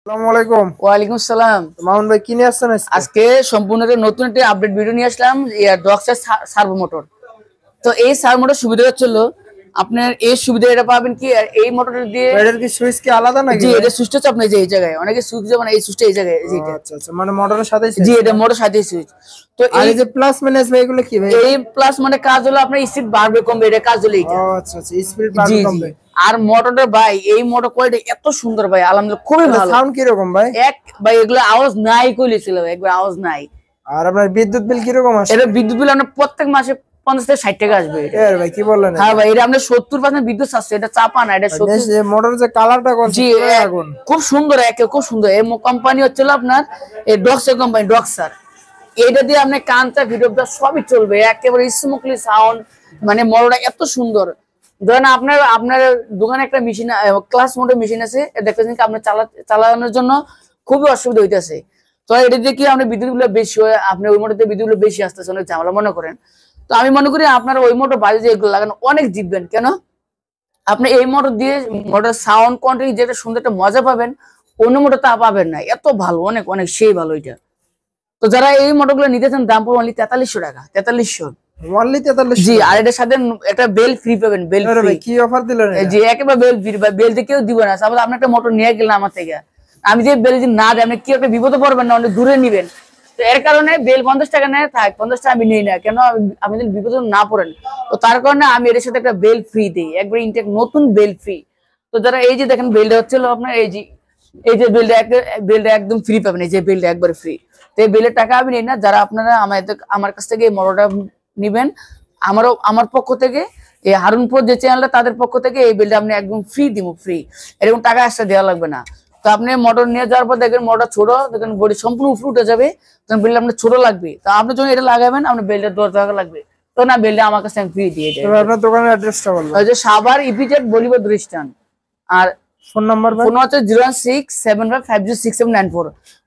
আসসালামু আলাইকুম। ওয়ালাইকুম আসসালাম। মামুন ভাই কি নিয়ে আসছেন আজকে সম্পূর্ণ নতুন একটা আপডেট ভিডিও নিয়ে আসলাম ডক্সের সার্ভো মোটর। তো এই সার্ভো মোটর সুবিধা হচ্ছিল আপনার এই সুবিধা এটা পাবেন কি এই মোটর দিয়ে এটার কি সুইচ কি আলাদা নাকি? জি এটা সুইচ হচ্ছে আপনার যে এই জায়গায় অনেকে সুইচ যেমন এই সুইচটা এই জায়গায় যেটা আচ্ছা আচ্ছা মানে মোটরের সাথে জি এটা মোটর সাথে সুইচ। তো এই যে প্লাস মাইনাস ভাই এগুলো কি ভাই? এই প্লাস মানে কাজ হলো আপনার স্পিড বাড়বে কমবে এটা কাজ হলো এইটা। আচ্ছা আচ্ছা স্পিড বাড়বে কমবে। আর মোটরটা ভাই এই মোটর কোয়ালিটি এত সুন্দর ভাই আলহামদুলিল্লাহ খুবই ভালো। সাউন্ড কি রকম ভাই? এক ভাই এগুলো আওয়াজ নাই কইলেছিল ভাই একবার আওয়াজ নাই। আর আপনার বিদ্যুৎ বিল কি রকম আসে? এটা বিদ্যুৎ বিল আপনার প্রত্যেক মাসে 50 থেকে 60 টাকা আসবে। এর ভাই কি বললেন? হ্যাঁ ভাই এটা আপনার 70% বিদ্যুৎ আসছে, এটা চাপা না, এটা 70। যে মোটরের যে কালারটা কোন জি আগুন খুব সুন্দর, খুব সুন্দর। এই কোম্পানি হচ্ছিল আপনার এই ডক্সার কোম্পানি ডক্সার। এটা দিয়ে আপনি কানটা ভিডিওটা সবই চলবে, একেবারে স্মুথলি সাউন্ড, মানে মোটরটা এত সুন্দর। ধরেন আপনার দোকানে একটা মেশিন ক্লাস মোটর মেশিন আছে, দেখতেছেন কি আপনার চালানোর জন্য খুবই অসুবিধা হইতেছে। তো এটা দিয়ে কি আপনার বিদ্যুৎ গুলো বেশি হয়, আপনি ওই মোটর দিয়ে বিদ্যুৎ গুলো বেশি আসতেছে, অনেক ঝামেলা মনে করেন। তো আমি মনে করি আপনারা ওই মোটর বাজে যে এগুলো লাগানো অনেক জিতবেন। কেন আপনি এই মোটর দিয়ে মোটর সাউন্ড কোয়ান্টিটি যেটা সুন্দর একটা মজা পাবেন, অন্য মোটর তা পাবেন না, এত ভালো, অনেক অনেক সেই ভালো এটা। তো যারা এই মোটর গুলো নিতে চান দাম পড়বে অনলি 4300 টাকা। 4300 অনলি 4300। জি আর এটার সাথে একটা বেল ফ্রি পাবেন। বেল ফ্রি কি অফার দিলেন? জি একেবারে বেল ফ্রি, বেল দিয়ে কেউ দিব না। সাপোজ আপনি একটা মোটর নিয়ে গেলেন আমার থেকে, আমি যে বেল যদি না দিই আপনি কি একটা বিপদে পড়বেন না, অনেক দূরে নিবেন। তো এর কারণে বেল 50 টাকা নেয়, থাক 50 টাকা আমি নিই না, কেন আপনি যদি বিপদে না পড়েন। তো তার কারণে আমি এর সাথে একটা বেল ফ্রি দিই, একবার ইনটেক নতুন বেল ফ্রি। তো যারা এই যে দেখেন বেলটা হচ্ছিল আপনার এই যে বেলটা একদম ফ্রি পাবেন, এই যে বেলটা একবার ফ্রি। তো এই বেলের টাকা আমি নিই না। যারা আপনারা আমার কাছ থেকে এই মোটরটা নিবেন, আমার পক্ষ থেকে এই হারুনপুর যে চ্যানেলটা তাদের পক্ষ থেকে এই বিলটা আপনি একদম ফ্রি দিব, ফ্রি, এরকম টাকা এক্সট্রা দেওয়া লাগবে না। তো আপনি মোটর নিয়ে যাওয়ার পর দেখবেন মোটর ছোট, দেখেন বডি সম্পূর্ণ উপরে উঠে যাবে, তখন বিলটা আপনার ছোট লাগবে। তো আপনি যখন এটা লাগাবেন আপনার বেলটা 10 টাকা লাগবে, তো না বেলটা আমার কাছে আমি ফ্রি দিয়ে দেব। আপনার দোকানের অ্যাড্রেসটা বলুন। ওই যে সাভার ইপিজেড বলিউড রেস্টুরেন্ট। আর ফোন নাম্বার হচ্ছে 01675566794।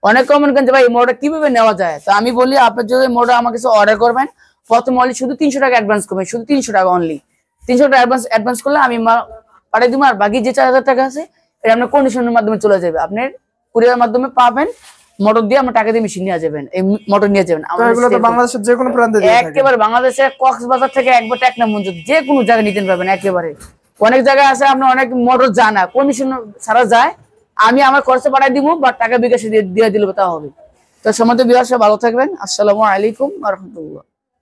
অনেক কমেন্ট করেন যে ভাই এই মোটরটা কিভাবে নেওয়া যায়। তো আমি বলি আপনি যদি মোটর আমার কাছে অর্ডার করবেন, প্রথম অনলি শুধু 300 টাকা অ্যাডভান্স করবেন, শুধু 300 টাকা অনলি। 300 টাকা অ্যাডভান্স করলে আমি পাঠিয়ে দিব, আর বাকি যে 4000 টাকা আছে এটা আপনার কন্ডিশনের মাধ্যমে চলে যাবে, আপনার কুরিয়ার মাধ্যমে পাবেন। মোটর দিয়ে আমরা টাকা দিয়ে মেশিন নিয়ে যাবেন, এই মোটর নিয়ে যাবেন। এগুলো তো বাংলাদেশের যে কোনো প্রান্তে দিয়ে থাকে। একেবারে বাংলাদেশে কক্সবাজার থেকে একবার টেকনা মঞ্জুর যে কোনো জায়গায় নিতে পারবেন একেবারে। অনেক জায়গায় আছে আপনার অনেক মোটর জানা কমিশন ছাড়া যায়, আমি আমার খরচে পাঠিয়ে দিব বা টাকা বিকাশে দিয়ে দিলে তা হবে। তো সময় তো বিহার ভালো থাকবেন। আসসালামু আলাইকুম ওয়া রাহমাতুল্লাহ।